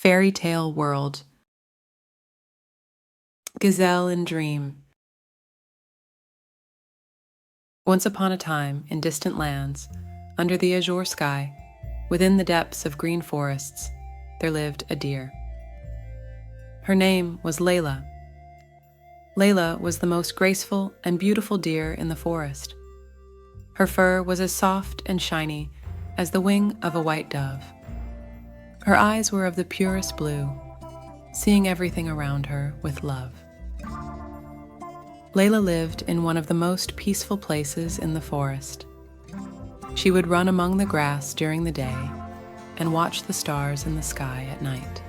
Fairy tale world. Gazelle and dream. Once upon a time, in distant lands, under the azure sky, within the depths of green forests, there lived a deer. Her name was Layla. Layla was the most graceful and beautiful deer in the forest. Her fur was as soft and shiny as the wing of a white dove. Her eyes were of the purest blue, seeing everything around her with love. Layla lived in one of the most peaceful places in the forest. She would run among the grass during the day and watch the stars in the sky at night.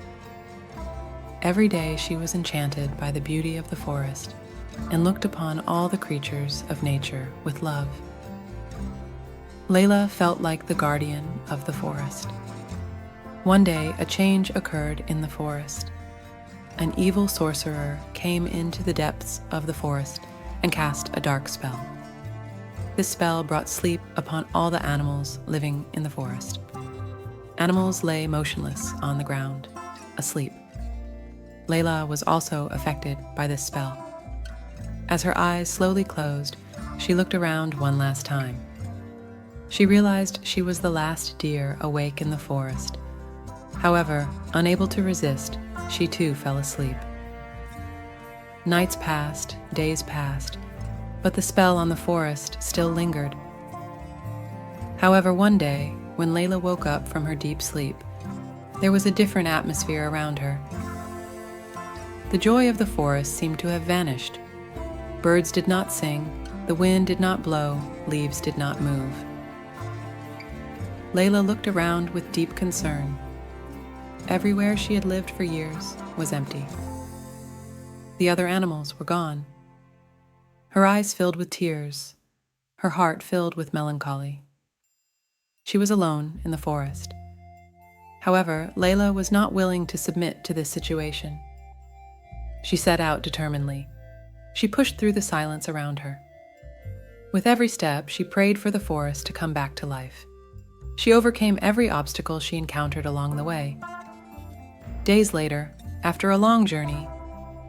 Every day she was enchanted by the beauty of the forest and looked upon all the creatures of nature with love. Layla felt like the guardian of the forest. One day, a change occurred in the forest. An evil sorcerer came into the depths of the forest and cast a dark spell. This spell brought sleep upon all the animals living in the forest. Animals lay motionless on the ground, asleep. Layla was also affected by this spell. As her eyes slowly closed, she looked around one last time. She realized she was the last deer awake in the forest. However, unable to resist, she too fell asleep. Nights passed, days passed, but the spell on the forest still lingered. However, one day, when Layla woke up from her deep sleep, there was a different atmosphere around her. The joy of the forest seemed to have vanished. Birds did not sing, the wind did not blow, leaves did not move. Layla looked around with deep concern. Everywhere she had lived for years was empty. The other animals were gone. Her eyes filled with tears, her heart filled with melancholy. She was alone in the forest. However, Layla was not willing to submit to this situation. She set out determinedly. She pushed through the silence around her. With every step, she prayed for the forest to come back to life. She overcame every obstacle she encountered along the way. Days later, after a long journey,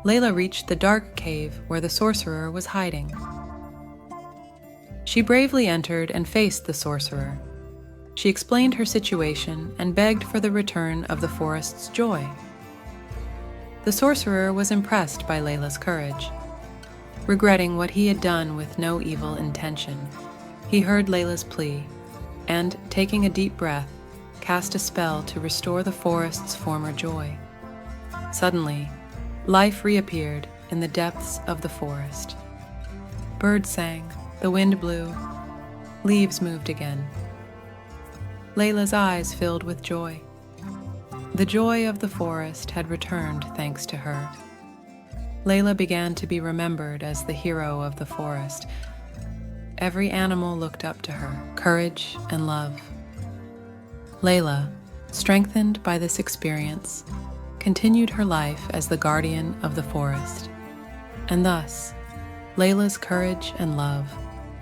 Layla reached the dark cave where the sorcerer was hiding. She bravely entered and faced the sorcerer. She explained her situation and begged for the return of the forest's joy. The sorcerer was impressed by Layla's courage. Regretting what he had done with no evil intention, he heard Layla's plea and, taking a deep breath, cast a spell to restore the forest's former joy. Suddenly, life reappeared in the depths of the forest. Birds sang, the wind blew, leaves moved again. Layla's eyes filled with joy. The joy of the forest had returned thanks to her. Layla began to be remembered as the hero of the forest. Every animal looked up to her, courage and love. Layla, strengthened by this experience, continued her life as the guardian of the forest. And thus, Layla's courage and love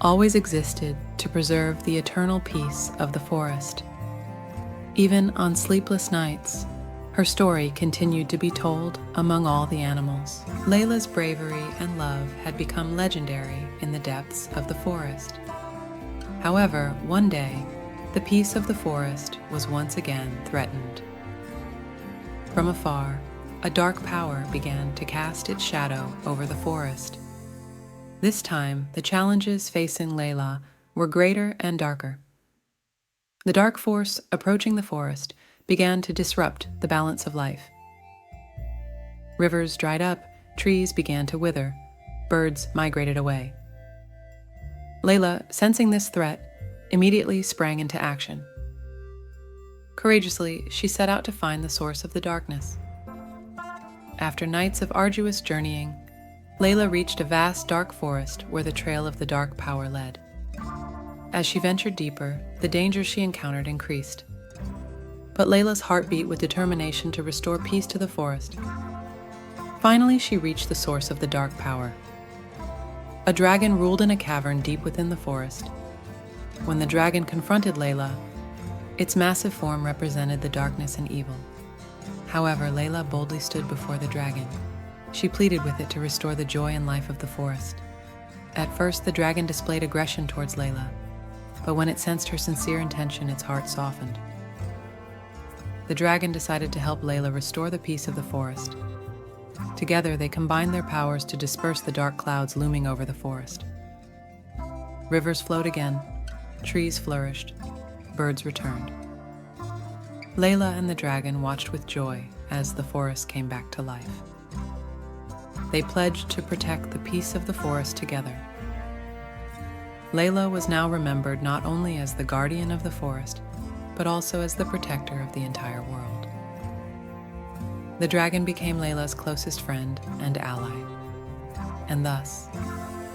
always existed to preserve the eternal peace of the forest. Even on sleepless nights, her story continued to be told among all the animals. Layla's bravery and love had become legendary in the depths of the forest. However, one day, the peace of the forest was once again threatened. From afar, a dark power began to cast its shadow over the forest. This time, the challenges facing Layla were greater and darker. The dark force approaching the forest began to disrupt the balance of life. Rivers dried up, trees began to wither, birds migrated away. Layla, sensing this threat, immediately sprang into action. Courageously, she set out to find the source of the darkness. After nights of arduous journeying, Layla reached a vast dark forest where the trail of the dark power led. As she ventured deeper, the dangers she encountered increased. But Layla's heart beat with determination to restore peace to the forest. Finally, she reached the source of the dark power. A dragon ruled in a cavern deep within the forest. When the dragon confronted Layla, its massive form represented the darkness and evil. However, Layla boldly stood before the dragon. She pleaded with it to restore the joy and life of the forest. At first, the dragon displayed aggression towards Layla, but when it sensed her sincere intention, its heart softened. The dragon decided to help Layla restore the peace of the forest. Together, they combined their powers to disperse the dark clouds looming over the forest. Rivers flowed again, trees flourished, birds returned. Layla and the dragon watched with joy as the forest came back to life. They pledged to protect the peace of the forest together. Layla was now remembered not only as the guardian of the forest, but also as the protector of the entire world. The dragon became Layla's closest friend and ally, and thus,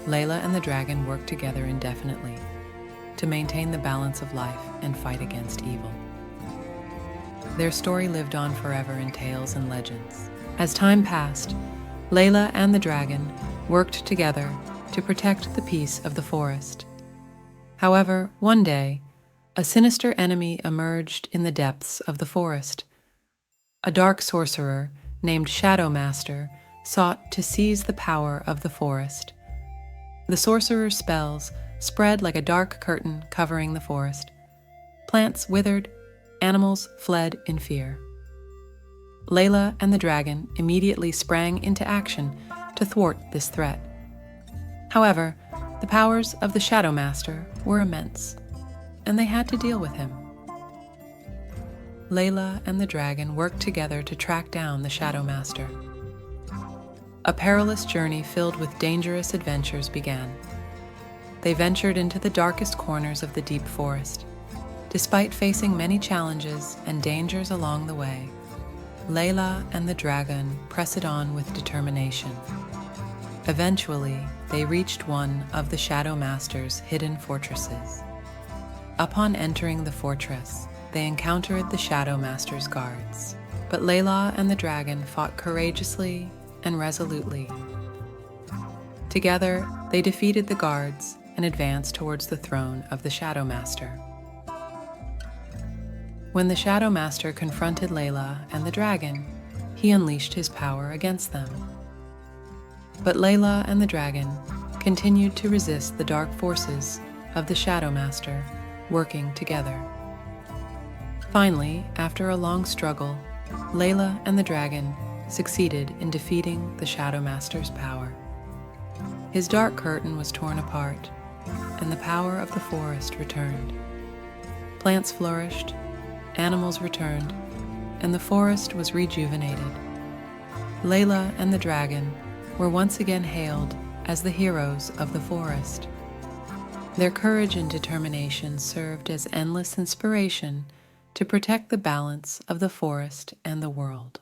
Layla and the dragon worked together indefinitely to maintain the balance of life and fight against evil. Their story lived on forever in tales and legends. As time passed, Layla and the dragon worked together to protect the peace of the forest. However, one day, a sinister enemy emerged in the depths of the forest. A dark sorcerer named Shadow Master sought to seize the power of the forest. The sorcerer's spells spread like a dark curtain covering the forest. Plants withered, animals fled in fear. Layla and the dragon immediately sprang into action to thwart this threat. However, the powers of the Shadow Master were immense, and they had to deal with him. Layla and the dragon worked together to track down the Shadow Master. A perilous journey filled with dangerous adventures began. They ventured into the darkest corners of the deep forest. Despite facing many challenges and dangers along the way, Layla and the dragon pressed on with determination. Eventually, they reached one of the Shadow Master's hidden fortresses. Upon entering the fortress, they encountered the Shadow Master's guards, but Layla and the dragon fought courageously and resolutely. Together, they defeated the guards and advanced towards the throne of the Shadow Master. When the Shadow Master confronted Layla and the dragon, he unleashed his power against them. But Layla and the dragon continued to resist the dark forces of the Shadow Master, working together. Finally, after a long struggle, Layla and the dragon succeeded in defeating the Shadow Master's power. His dark curtain was torn apart, and the power of the forest returned. Plants flourished, animals returned, and the forest was rejuvenated. Layla and the dragon were once again hailed as the heroes of the forest. Their courage and determination served as endless inspiration to protect the balance of the forest and the world.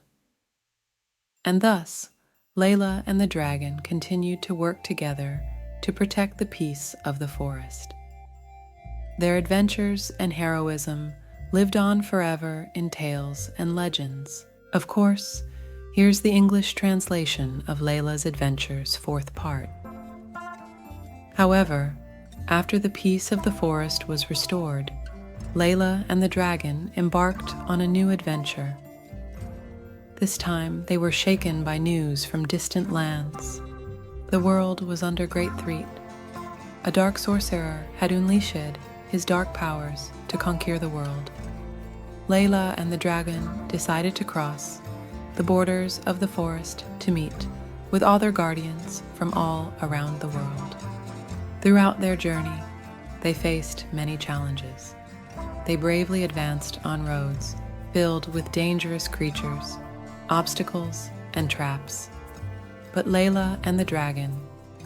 And thus, Layla and the dragon continued to work together to protect the peace of the forest. Their adventures and heroism lived on forever in tales and legends. Of course, here's the English translation of Layla's Adventures, 4th part. However, after the peace of the forest was restored, Layla and the dragon embarked on a new adventure. This time, they were shaken by news from distant lands. The world was under great threat. A dark sorcerer had unleashed his dark powers to conquer the world. Layla and the dragon decided to cross the borders of the forest to meet with all their guardians from all around the world. Throughout their journey, they faced many challenges. They bravely advanced on roads filled with dangerous creatures, obstacles, and traps. But Layla and the dragon,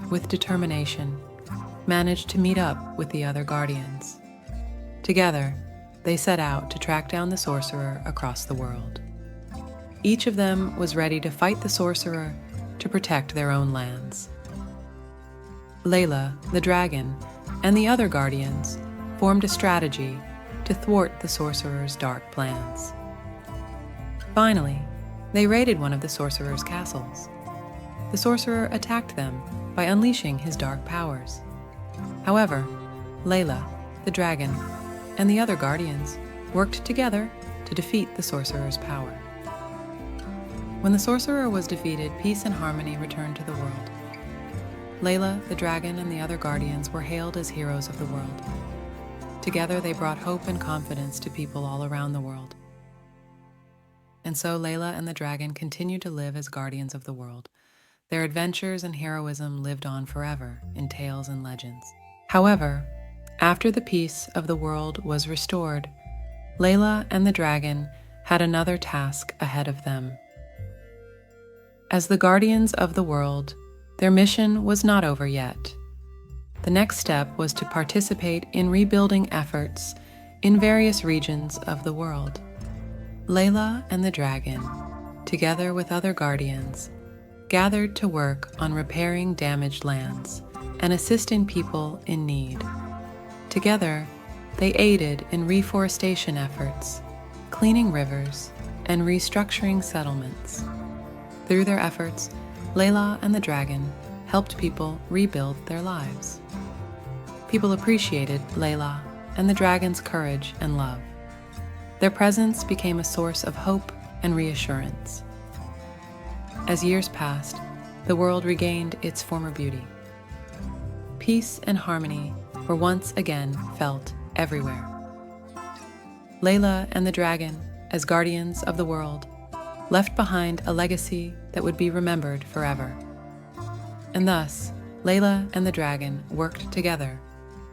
with determination, managed to meet up with the other guardians. Together, they set out to track down the sorcerer across the world. Each of them was ready to fight the sorcerer to protect their own lands. Layla, the dragon, and the other guardians formed a strategy to thwart the sorcerer's dark plans. Finally, they raided one of the sorcerer's castles. The sorcerer attacked them by unleashing his dark powers. However, Layla, the dragon, and the other guardians worked together to defeat the sorcerer's power. When the sorcerer was defeated, peace and harmony returned to the world. Layla, the dragon, and the other guardians were hailed as heroes of the world. Together, they brought hope and confidence to people all around the world. And so Layla and the dragon continued to live as guardians of the world. Their adventures and heroism lived on forever in tales and legends. However, after the peace of the world was restored, Layla and the dragon had another task ahead of them. As the guardians of the world, their mission was not over yet. The next step was to participate in rebuilding efforts in various regions of the world. Layla and the dragon, together with other guardians, gathered to work on repairing damaged lands and assisting people in need. Together, they aided in reforestation efforts, cleaning rivers, and restructuring settlements. Through their efforts, Layla and the dragon helped people rebuild their lives. People appreciated Layla and the dragon's courage and love. Their presence became a source of hope and reassurance. As years passed, the world regained its former beauty. Peace and harmony were once again felt everywhere. Layla and the dragon, as guardians of the world, left behind a legacy that would be remembered forever. And thus, Layla and the dragon worked together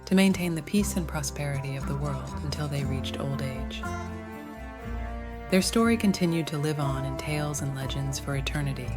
to maintain the peace and prosperity of the world until they reached old age. Their story continued to live on in tales and legends for eternity.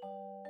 you